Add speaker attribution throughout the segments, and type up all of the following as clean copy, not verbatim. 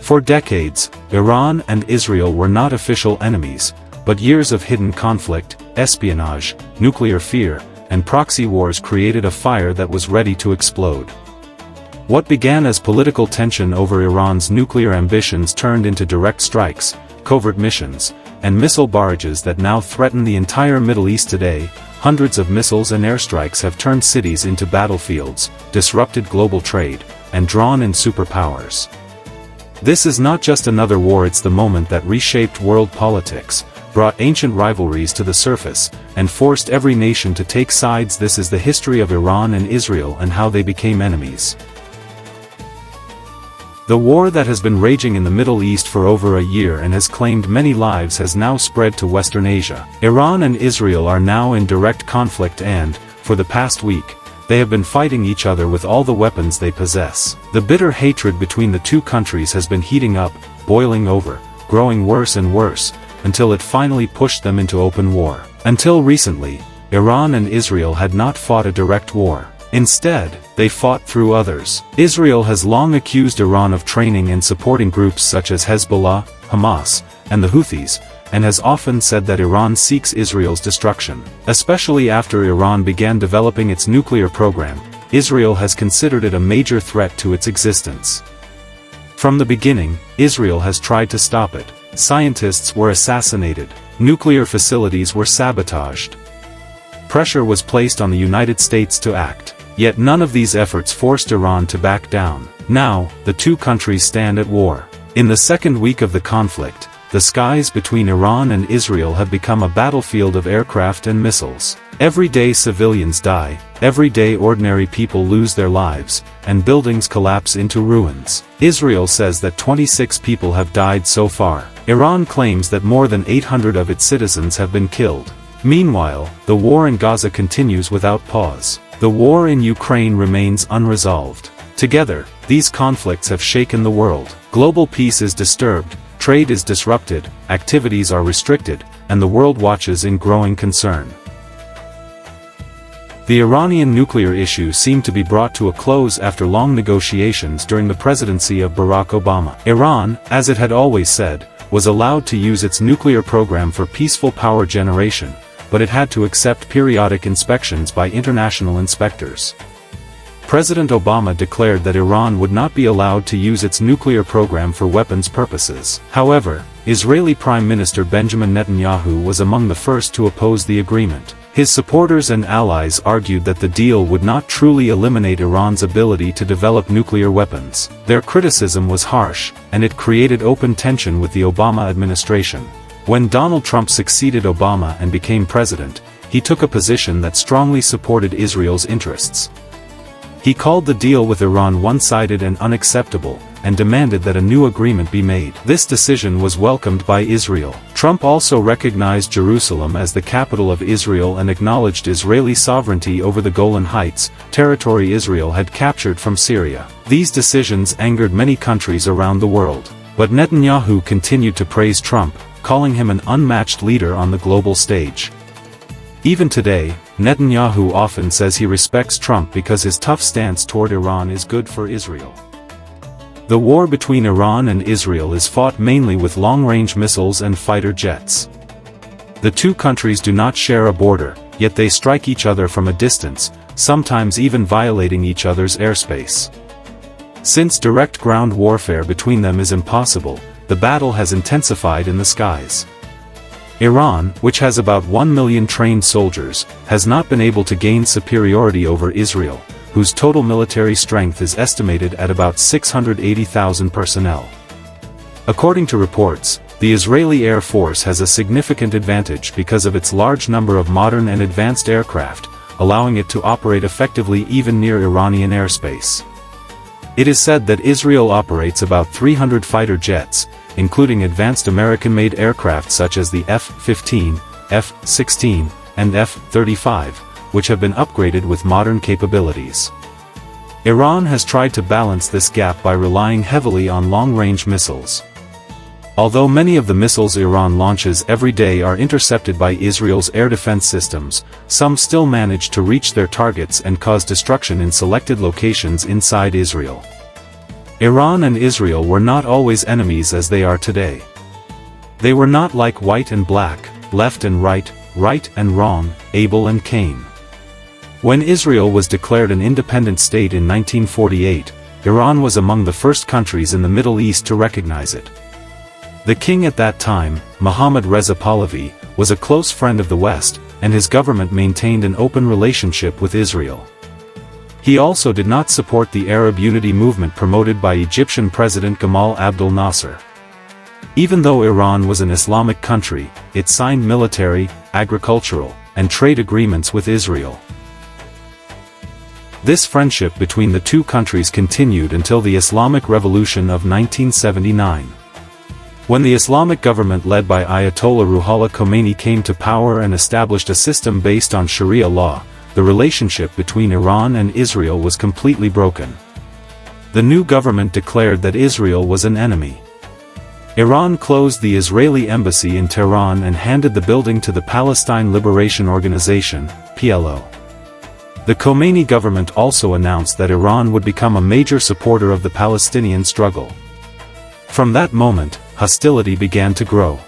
Speaker 1: For decades, Iran and Israel were not official enemies, but years of hidden conflict, espionage, nuclear fear, and proxy wars created a fire that was ready to explode. What began as political tension over Iran's nuclear ambitions turned into direct strikes, covert missions, and missile barrages that now threaten the entire Middle East today. Hundreds of missiles and airstrikes have turned cities into battlefields, disrupted global trade, and drawn in superpowers. This is not just another war, it's the moment that reshaped world politics, brought ancient rivalries to the surface, and forced every nation to take sides. This is the history of Iran and Israel and how they became enemies. The war that has been raging in the Middle East for over a year and has claimed many lives has now spread to Western Asia. Iran and Israel are now in direct conflict and, for the past week, they have been fighting each other with all the weapons they possess. The bitter hatred between the two countries has been heating up, boiling over, growing worse and worse, until it finally pushed them into open war. Until recently, Iran and Israel had not fought a direct war. Instead, they fought through others. Israel has long accused Iran of training and supporting groups such as Hezbollah, Hamas, and the Houthis, and has often said that Iran seeks Israel's destruction. Especially after Iran began developing its nuclear program, Israel has considered it a major threat to its existence. From the beginning, Israel has tried to stop it. Scientists were assassinated. Nuclear facilities were sabotaged. Pressure was placed on the United States to act. Yet none of these efforts forced Iran to back down. Now, the two countries stand at war. In the second week of the conflict, the skies between Iran and Israel have become a battlefield of aircraft and missiles. Every day civilians die, every day ordinary people lose their lives, and buildings collapse into ruins. Israel says that 26 people have died so far. Iran claims that more than 800 of its citizens have been killed. Meanwhile, the war in Gaza continues without pause. The war in Ukraine remains unresolved. Together, these conflicts have shaken the world. Global peace is disturbed, trade is disrupted, activities are restricted, and the world watches in growing concern. The Iranian nuclear issue seemed to be brought to a close after long negotiations during the presidency of Barack Obama. Iran, as it had always said, was allowed to use its nuclear program for peaceful power generation, but it had to accept periodic inspections by international inspectors. President Obama declared that Iran would not be allowed to use its nuclear program for weapons purposes. However, Israeli Prime Minister Benjamin Netanyahu was among the first to oppose the agreement. His supporters and allies argued that the deal would not truly eliminate Iran's ability to develop nuclear weapons. Their criticism was harsh, and it created open tension with the Obama administration. When Donald Trump succeeded Obama and became president, he took a position that strongly supported Israel's interests. He called the deal with Iran one-sided and unacceptable, and demanded that a new agreement be made. This decision was welcomed by Israel. Trump also recognized Jerusalem as the capital of Israel and acknowledged Israeli sovereignty over the Golan Heights, territory Israel had captured from Syria. These decisions angered many countries around the world. But Netanyahu continued to praise Trump, calling him an unmatched leader on the global stage. Even today, Netanyahu often says he respects Trump because his tough stance toward Iran is good for Israel. The war between Iran and Israel is fought mainly with long-range missiles and fighter jets. The two countries do not share a border, yet they strike each other from a distance, sometimes even violating each other's airspace. Since direct ground warfare between them is impossible, the battle has intensified in the skies. Iran, which has about 1 million trained soldiers, has not been able to gain superiority over Israel, whose total military strength is estimated at about 680,000 personnel. According to reports, the Israeli Air Force has a significant advantage because of its large number of modern and advanced aircraft, allowing it to operate effectively even near Iranian airspace. It is said that Israel operates about 300 fighter jets, including advanced American-made aircraft such as the F-15, F-16, and F-35, which have been upgraded with modern capabilities. Iran has tried to balance this gap by relying heavily on long-range missiles. Although many of the missiles Iran launches every day are intercepted by Israel's air defense systems, some still manage to reach their targets and cause destruction in selected locations inside Israel. Iran and Israel were not always enemies as they are today. They were not like white and black, left and right, right and wrong, Abel and Cain. When Israel was declared an independent state in 1948, Iran was among the first countries in the Middle East to recognize it. The king at that time, Mohammad Reza Pahlavi, was a close friend of the West, and his government maintained an open relationship with Israel. He also did not support the Arab unity movement promoted by Egyptian President Gamal Abdel Nasser. Even though Iran was an Islamic country, it signed military, agricultural, and trade agreements with Israel. This friendship between the two countries continued until the Islamic Revolution of 1979. When the Islamic government led by Ayatollah Ruhollah Khomeini came to power and established a system based on Sharia law, the relationship between Iran and Israel was completely broken. The new government declared that Israel was an enemy. Iran closed the Israeli embassy in Tehran and handed the building to the Palestine Liberation Organization, PLO. The Khomeini government also announced that Iran would become a major supporter of the Palestinian struggle. From that moment, hostility began to grow.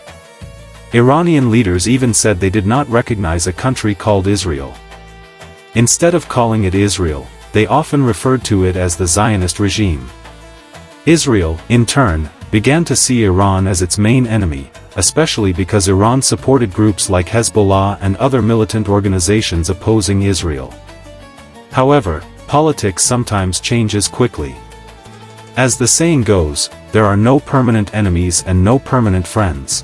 Speaker 1: Iranian leaders even said they did not recognize a country called Israel. Instead of calling it Israel, they often referred to it as the Zionist regime. Israel, in turn, began to see Iran as its main enemy, especially because Iran supported groups like Hezbollah and other militant organizations opposing Israel. However, politics sometimes changes quickly. As the saying goes, there are no permanent enemies and no permanent friends.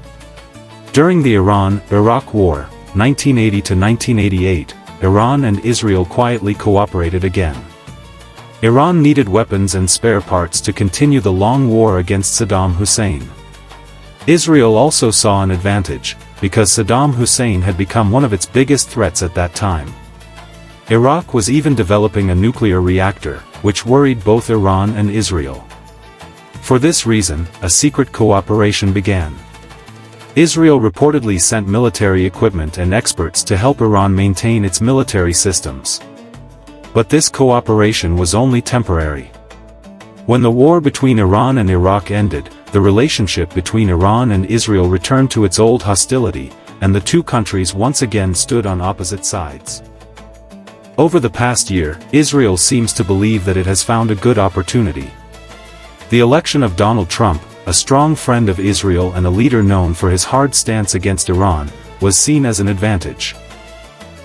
Speaker 1: During the Iran-Iraq War, 1980 to 1988, Iran and Israel quietly cooperated again. Iran needed weapons and spare parts to continue the long war against Saddam Hussein. Israel also saw an advantage, because Saddam Hussein had become one of its biggest threats at that time. Iraq was even developing a nuclear reactor, which worried both Iran and Israel. For this reason, a secret cooperation began. Israel reportedly sent military equipment and experts to help Iran maintain its military systems. But this cooperation was only temporary. When the war between Iran and Iraq ended, the relationship between Iran and Israel returned to its old hostility, and the two countries once again stood on opposite sides. Over the past year, Israel seems to believe that it has found a good opportunity. The election of Donald Trump, a strong friend of Israel and a leader known for his hard stance against Iran, was seen as an advantage.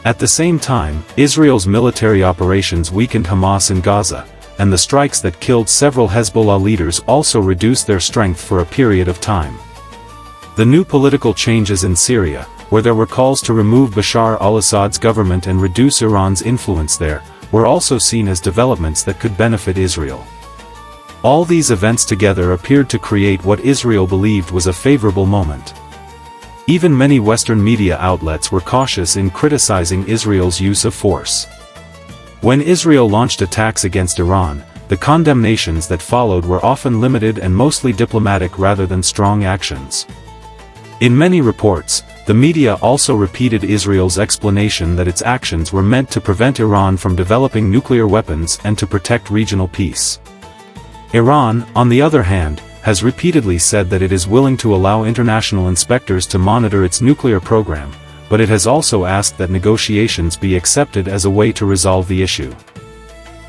Speaker 1: At the same time, Israel's military operations weakened Hamas in Gaza, and the strikes that killed several Hezbollah leaders also reduced their strength for a period of time. The new political changes in Syria, where there were calls to remove Bashar al-Assad's government and reduce Iran's influence there, were also seen as developments that could benefit Israel. All these events together appeared to create what Israel believed was a favorable moment. Even many Western media outlets were cautious in criticizing Israel's use of force. When Israel launched attacks against Iran, the condemnations that followed were often limited and mostly diplomatic rather than strong actions. In many reports, the media also repeated Israel's explanation that its actions were meant to prevent Iran from developing nuclear weapons and to protect regional peace. Iran, on the other hand, has repeatedly said that it is willing to allow international inspectors to monitor its nuclear program, but it has also asked that negotiations be accepted as a way to resolve the issue.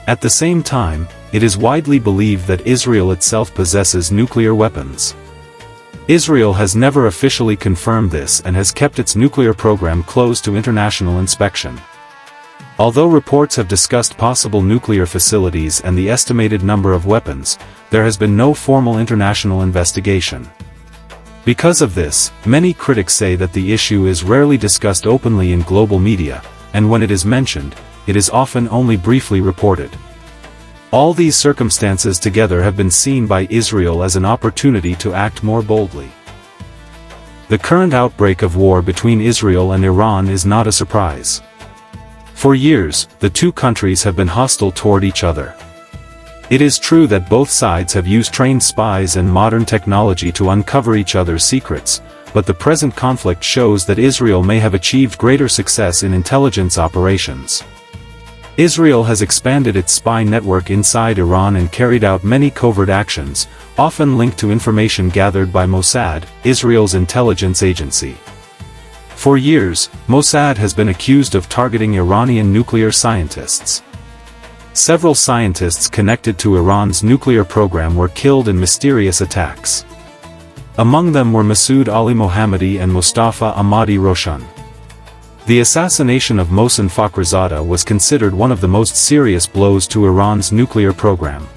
Speaker 1: At the same time, it is widely believed that Israel itself possesses nuclear weapons. Israel has never officially confirmed this and has kept its nuclear program closed to international inspection. Although reports have discussed possible nuclear facilities and the estimated number of weapons, there has been no formal international investigation. Because of this, many critics say that the issue is rarely discussed openly in global media, and when it is mentioned, it is often only briefly reported. All these circumstances together have been seen by Israel as an opportunity to act more boldly. The current outbreak of war between Israel and Iran is not a surprise. For years, the two countries have been hostile toward each other. It is true that both sides have used trained spies and modern technology to uncover each other's secrets, but the present conflict shows that Israel may have achieved greater success in intelligence operations. Israel has expanded its spy network inside Iran and carried out many covert actions, often linked to information gathered by Mossad, Israel's intelligence agency. For years, Mossad has been accused of targeting Iranian nuclear scientists. Several scientists connected to Iran's nuclear program were killed in mysterious attacks. Among them were Masoud Ali Mohammadi and Mustafa Ahmadi Roshan. The assassination of Mohsen Fakhrizadeh was considered one of the most serious blows to Iran's nuclear program.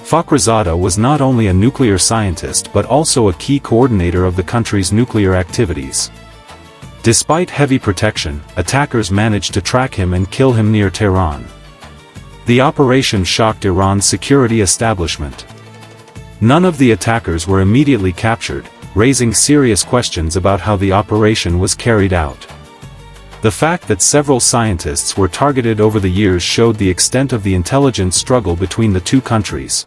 Speaker 1: Fakhrizadeh was not only a nuclear scientist but also a key coordinator of the country's nuclear activities. Despite heavy protection, attackers managed to track him and kill him near Tehran. The operation shocked Iran's security establishment. None of the attackers were immediately captured, raising serious questions about how the operation was carried out. The fact that several scientists were targeted over the years showed the extent of the intelligence struggle between the two countries.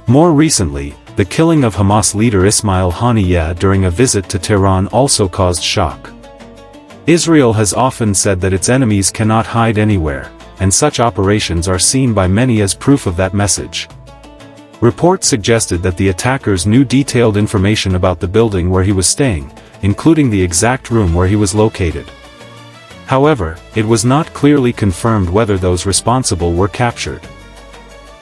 Speaker 1: More recently, the killing of Hamas leader Ismail Haniyeh during a visit to Tehran also caused shock. Israel has often said that its enemies cannot hide anywhere, and such operations are seen by many as proof of that message. Reports suggested that the attackers knew detailed information about the building where he was staying, including the exact room where he was located. However, it was not clearly confirmed whether those responsible were captured.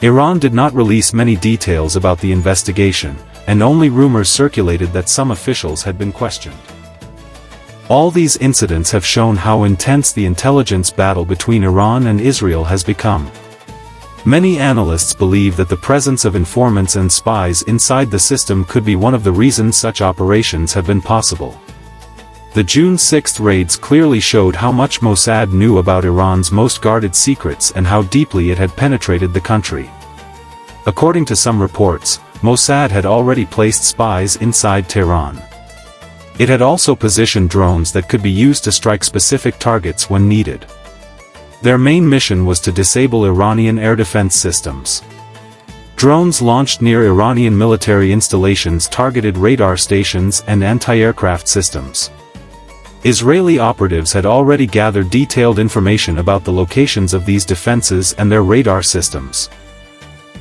Speaker 1: Iran did not release many details about the investigation, and only rumors circulated that some officials had been questioned. All these incidents have shown how intense the intelligence battle between Iran and Israel has become. Many analysts believe that the presence of informants and spies inside the system could be one of the reasons such operations have been possible. The June 6 raids clearly showed how much Mossad knew about Iran's most guarded secrets and how deeply it had penetrated the country. According to some reports, Mossad had already placed spies inside Tehran. It had also positioned drones that could be used to strike specific targets when needed. Their main mission was to disable Iranian air defense systems. Drones launched near Iranian military installations targeted radar stations and anti-aircraft systems. Israeli operatives had already gathered detailed information about the locations of these defenses and their radar systems.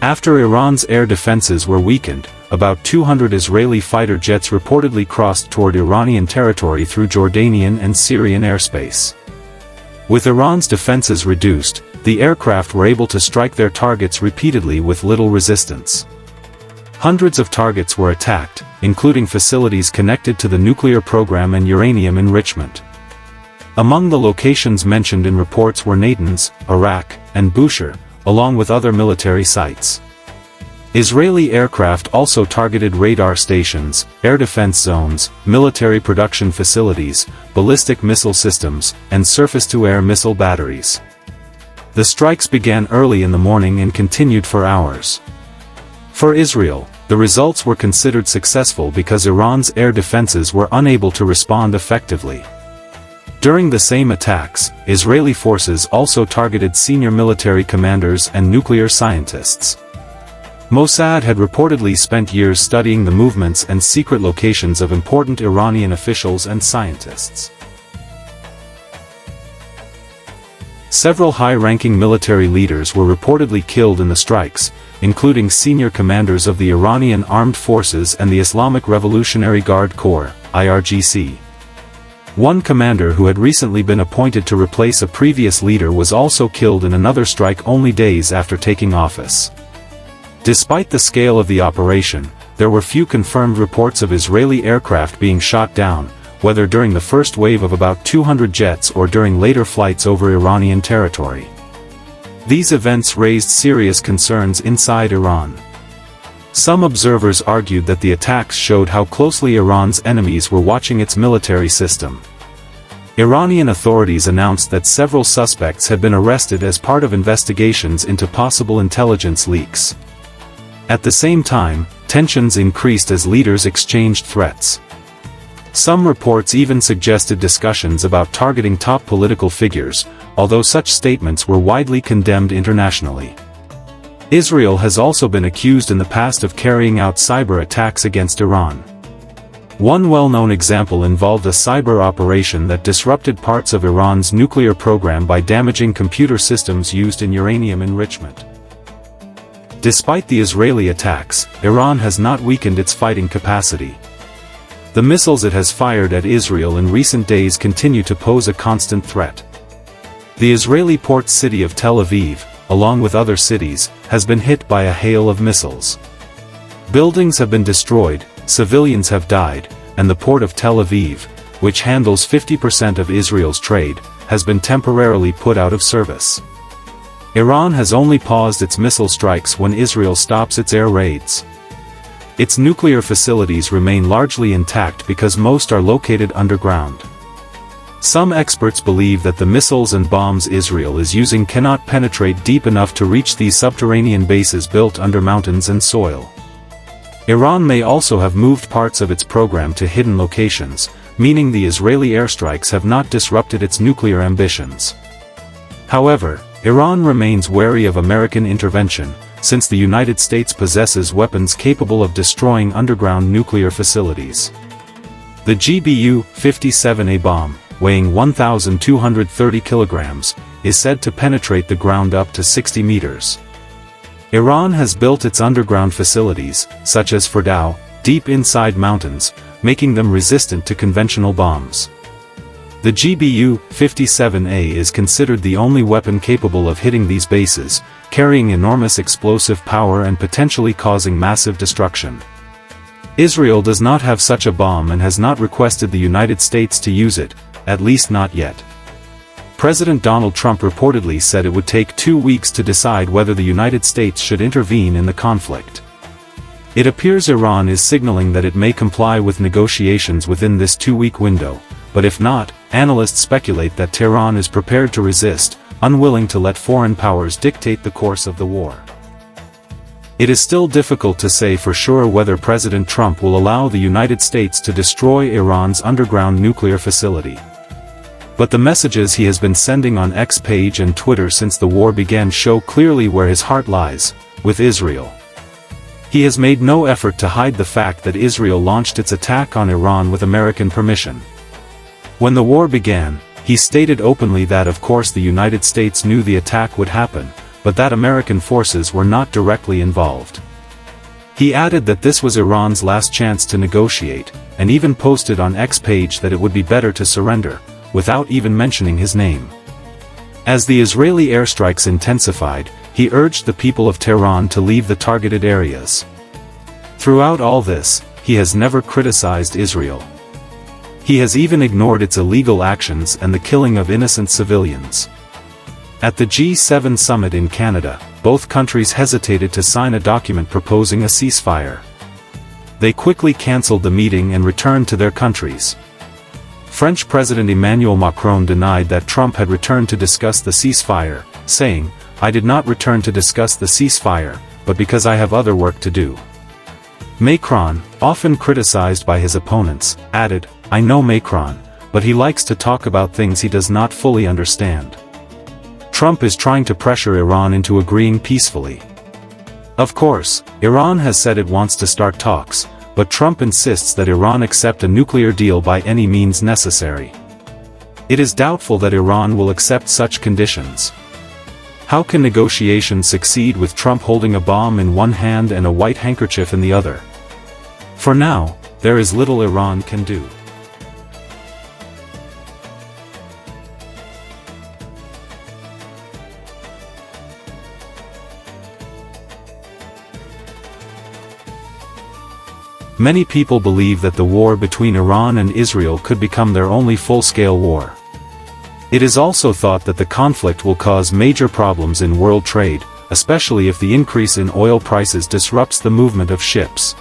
Speaker 1: After Iran's air defenses were weakened, about 200 Israeli fighter jets reportedly crossed toward Iranian territory through Jordanian and Syrian airspace. With Iran's defenses reduced, the aircraft were able to strike their targets repeatedly with little resistance. Hundreds of targets were attacked, including facilities connected to the nuclear program and uranium enrichment. Among the locations mentioned in reports were Natanz, Iraq, and Bushehr, along with other military sites. Israeli aircraft also targeted radar stations, air defense zones, military production facilities, ballistic missile systems, and surface-to-air missile batteries. The strikes began early in the morning and continued for hours. For Israel, the results were considered successful because Iran's air defenses were unable to respond effectively. During the same attacks, Israeli forces also targeted senior military commanders and nuclear scientists. Mossad had reportedly spent years studying the movements and secret locations of important Iranian officials and scientists. Several high-ranking military leaders were reportedly killed in the strikes, including senior commanders of the Iranian Armed Forces and the Islamic Revolutionary Guard Corps, IRGC. One commander who had recently been appointed to replace a previous leader was also killed in another strike only days after taking office. Despite the scale of the operation, there were few confirmed reports of Israeli aircraft being shot down, whether during the first wave of about 200 jets or during later flights over Iranian territory. These events raised serious concerns inside Iran. Some observers argued that the attacks showed how closely Iran's enemies were watching its military system. Iranian authorities announced that several suspects had been arrested as part of investigations into possible intelligence leaks. At the same time, tensions increased as leaders exchanged threats. Some reports even suggested discussions about targeting top political figures, although such statements were widely condemned internationally. Israel has also been accused in the past of carrying out cyber attacks against Iran. One well-known example involved a cyber operation that disrupted parts of Iran's nuclear program by damaging computer systems used in uranium enrichment. Despite the Israeli attacks, Iran has not weakened its fighting capacity. The missiles it has fired at Israel in recent days continue to pose a constant threat. The Israeli port city of Tel Aviv, along with other cities, has been hit by a hail of missiles. Buildings have been destroyed, civilians have died, and the port of Tel Aviv, which handles 50% of Israel's trade, has been temporarily put out of service. Iran has only paused its missile strikes when Israel stops its air raids. Its nuclear facilities remain largely intact because most are located underground. Some experts believe that the missiles and bombs Israel is using cannot penetrate deep enough to reach these subterranean bases built under mountains and soil. Iran may also have moved parts of its program to hidden locations, meaning the Israeli airstrikes have not disrupted its nuclear ambitions. However, Iran remains wary of American intervention, since the United States possesses weapons capable of destroying underground nuclear facilities. The GBU-57A bomb, weighing 1,230 kilograms, is said to penetrate the ground up to 60 meters. Iran has built its underground facilities, such as Fordow, deep inside mountains, making them resistant to conventional bombs. The GBU-57A is considered the only weapon capable of hitting these bases, carrying enormous explosive power and potentially causing massive destruction. Israel does not have such a bomb and has not requested the United States to use it, at least not yet. President Donald Trump reportedly said it would take 2 weeks to decide whether the United States should intervene in the conflict. It appears Iran is signaling that it may comply with negotiations within this 2-week window, but if not, analysts speculate that Tehran is prepared to resist, unwilling to let foreign powers dictate the course of the war. It is still difficult to say for sure whether President Trump will allow the United States to destroy Iran's underground nuclear facility. But the messages he has been sending on X page and Twitter since the war began show clearly where his heart lies, with Israel. He has made no effort to hide the fact that Israel launched its attack on Iran with American permission. When the war began, he stated openly that of course the United States knew the attack would happen, but that American forces were not directly involved. He added that this was Iran's last chance to negotiate, and even posted on X page that it would be better to surrender, without even mentioning his name. As the Israeli airstrikes intensified, he urged the people of Tehran to leave the targeted areas. Throughout all this, he has never criticized Israel. He has even ignored its illegal actions and the killing of innocent civilians. At the G7 summit in Canada, both countries hesitated to sign a document proposing a ceasefire. They quickly cancelled the meeting and returned to their countries. French President Emmanuel Macron denied that Trump had returned to discuss the ceasefire, saying, "I did not return to discuss the ceasefire, but because I have other work to do." Macron, often criticized by his opponents, added, "I know Macron, but he likes to talk about things he does not fully understand." Trump is trying to pressure Iran into agreeing peacefully. Of course, Iran has said it wants to start talks, but Trump insists that Iran accept a nuclear deal by any means necessary. It is doubtful that Iran will accept such conditions. How can negotiations succeed with Trump holding a bomb in one hand and a white handkerchief in the other? For now, there is little Iran can do. Many people believe that the war between Iran and Israel could become their only full-scale war. It is also thought that the conflict will cause major problems in world trade, especially if the increase in oil prices disrupts the movement of ships.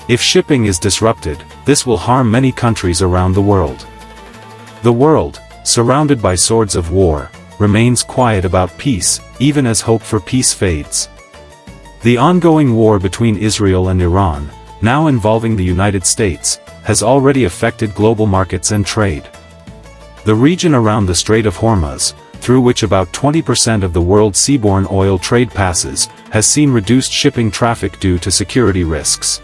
Speaker 1: If shipping is disrupted, this will harm many countries around the world. The world, surrounded by swords of war, remains quiet about peace, even as hope for peace fades. The ongoing war between Israel and Iran, now involving the United States, has already affected global markets and trade. The region around the Strait of Hormuz, through which about 20% of the world's seaborne oil trade passes, has seen reduced shipping traffic due to security risks.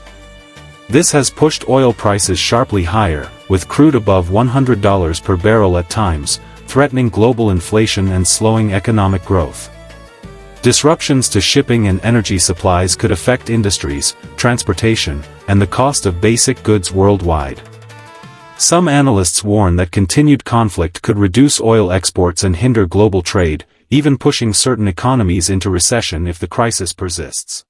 Speaker 1: This has pushed oil prices sharply higher, with crude above $100 per barrel at times, threatening global inflation and slowing economic growth. Disruptions to shipping and energy supplies could affect industries, transportation, and the cost of basic goods worldwide. Some analysts warn that continued conflict could reduce oil exports and hinder global trade, even pushing certain economies into recession if the crisis persists.